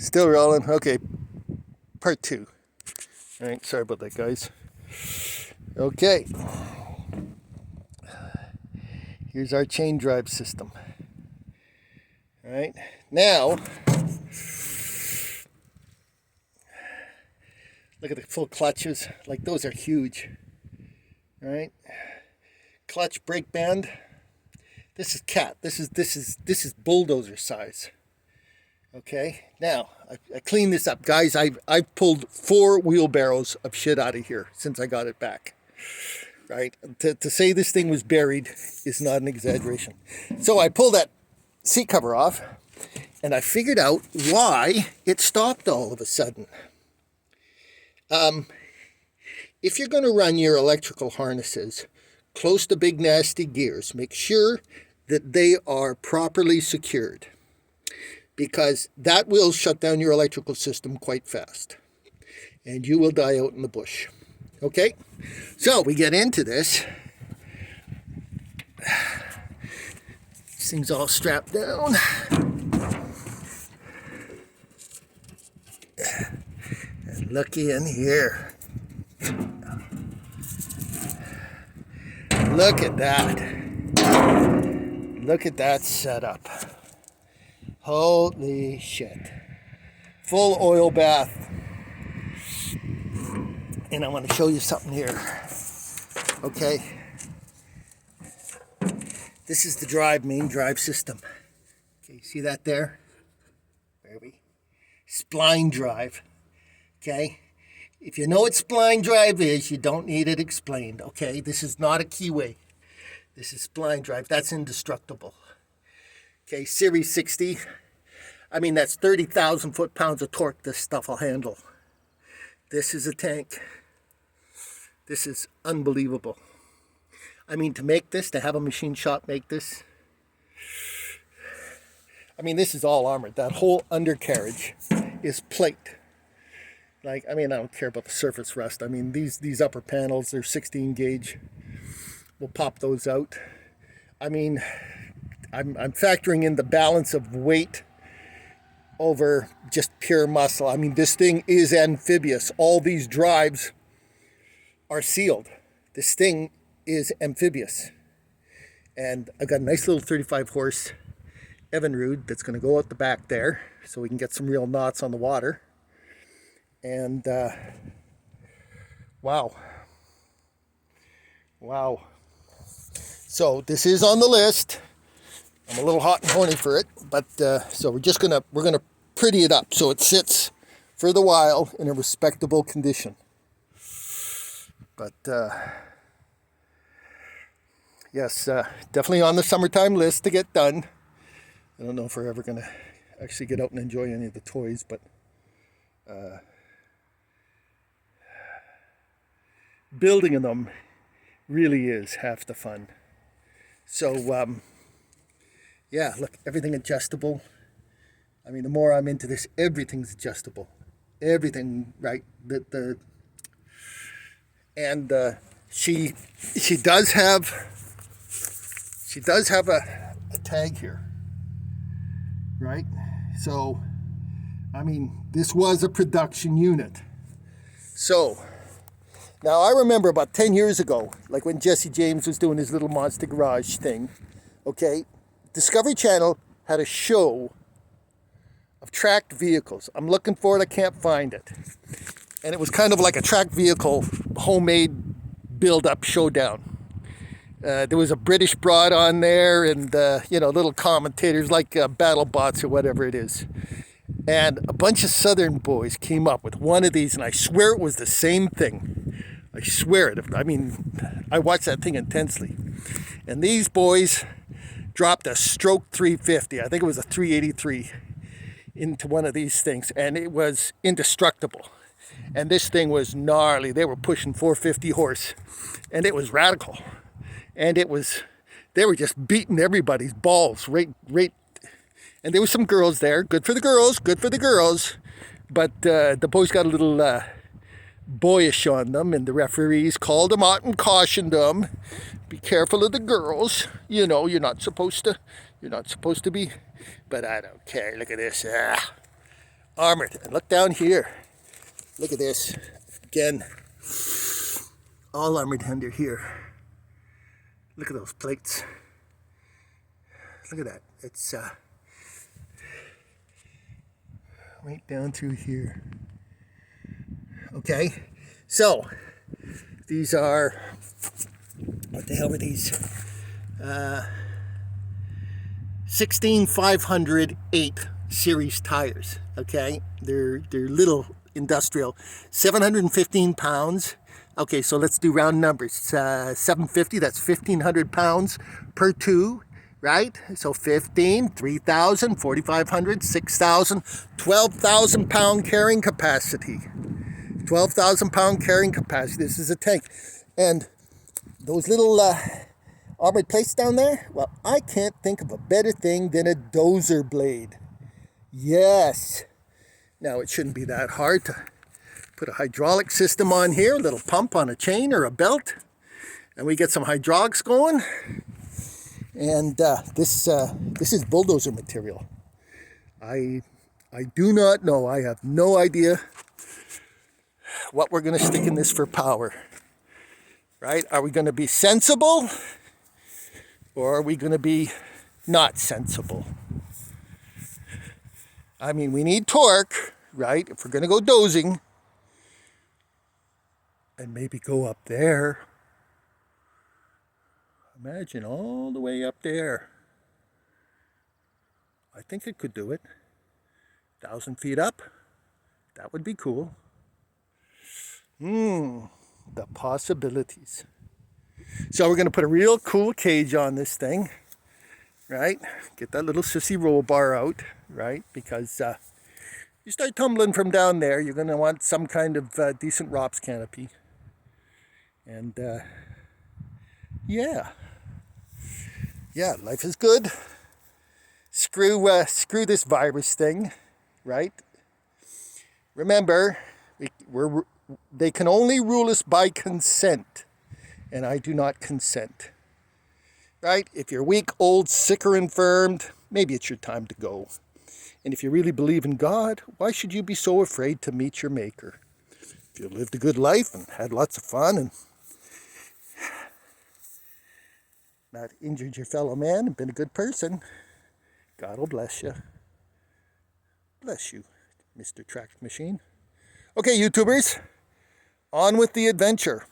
Still rolling. Okay, part 2. All right, sorry about that, guys. Okay, here's our chain drive system. All right, now look at the full clutches. Like, those are huge. All right, clutch brake band. This is cat. This is bulldozer size. Okay, now I cleaned this up, guys. I've pulled 4 wheelbarrows of shit out of here since I got it back. Right, to say this thing was buried is not an exaggeration. So I pulled that seat cover off, and I figured out why it stopped all of a sudden. If you're going to run your electrical harnesses close to big nasty gears, make sure that they are properly secured, because that will shut down your electrical system quite fast, and you will die out in the bush. Okay, so we get into this. This thing's all strapped down. And looky in here. Look at that. Look at that setup. Holy shit. Full oil bath. And I want to show you something here. Okay. This is the main drive system. Okay, see that there? Where are we? Spline drive. Okay. If you know what spline drive is, you don't need it explained. Okay. This is not a keyway. This is spline drive. That's indestructible. Okay, Series 60. I mean, that's 30,000 foot-pounds of torque this stuff will handle. This is a tank. This is unbelievable. I mean, to make this, to have a machine shop make this, I mean, this is all armored. That whole undercarriage is plate. Like, I mean, I don't care about the surface rust. I mean, these upper panels, they're 16 gauge. We'll pop those out. I mean, I'm factoring in the balance of weight over just pure muscle. I mean, this thing is amphibious. All these drives are sealed. This thing is amphibious. And I've got a nice little 35 horse Evinrude that's going to go out the back there so we can get some real knots on the water. And wow. So this is on the list. I'm a little hot and horny for it, but so we're gonna pretty it up so it sits for the while in a respectable condition. But yes, definitely on the summertime list to get done. I don't know if we're ever gonna actually get out and enjoy any of the toys, but building them really is half the fun. So yeah, look, everything adjustable. I mean, the more I'm into this, everything's adjustable. Everything, right? She does have a tag here, right? So, I mean, this was a production unit. So, now I remember about 10 years ago, like when Jesse James was doing his little Monster Garage thing, okay? Discovery Channel had a show of tracked vehicles. I'm looking for it, I can't find it. And it was kind of like a tracked vehicle, homemade build-up showdown. There was a British broad on there and, little commentators like BattleBots or whatever it is. And a bunch of Southern boys came up with one of these, and I swear it was the same thing. I swear it. I mean, I watched that thing intensely. And these boys dropped a stroke 350. I think it was a 383 into one of these things, and it was indestructible. And this thing was gnarly. They were pushing 450 horse, and it was radical. And they were just beating everybody's balls right. And there were some girls there. Good for the girls. But the boys got a little boyish on them, and the referees called them out and cautioned them. Be careful of the girls. You know, you're not supposed to be. But I don't care. Look at this. armored. And look down here. Look at this. Again, all armored under here. Look at those plates. Look at that. It's right down through here. Okay, so these are, what the hell were these? 16508 series tires. Okay, they're little industrial, 715 pounds. Okay, so let's do round numbers. 750, that's 1,500 pounds per two, right? So 15, 3,000, 4,500, 6,000, 12,000 pound carrying capacity. 12,000 pound carrying capacity. This is a tank. And those little armored plates down there, well, I can't think of a better thing than a dozer blade. Yes. Now, it shouldn't be that hard to put a hydraulic system on here, a little pump on a chain or a belt, and we get some hydraulics going. And this is bulldozer material. I do not know. I have no idea what we're going to stick in this for power. Right? Are we going to be sensible, or are we going to be not sensible? I mean, we need torque, right? If we're going to go dozing, and maybe go up there. Imagine all the way up there. I think it could do it. 1,000 feet up. That would be cool. The possibilities. So we're going to put a real cool cage on this thing, right? Get that little sissy roll bar out, right? Because you start tumbling from down there, you're going to want some kind of decent ROPS canopy. And yeah, life is good. Screw this virus thing, right? Remember, they can only rule us by consent, and I do not consent. Right? If you're weak, old, sick, or infirmed, maybe it's your time to go. And if you really believe in God, why should you be so afraid to meet your Maker? If you lived a good life and had lots of fun and not injured your fellow man and been a good person, God will bless you. Bless you, Mr. Track Machine. Okay, YouTubers, on with the adventure.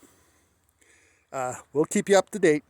We'll keep you up to date.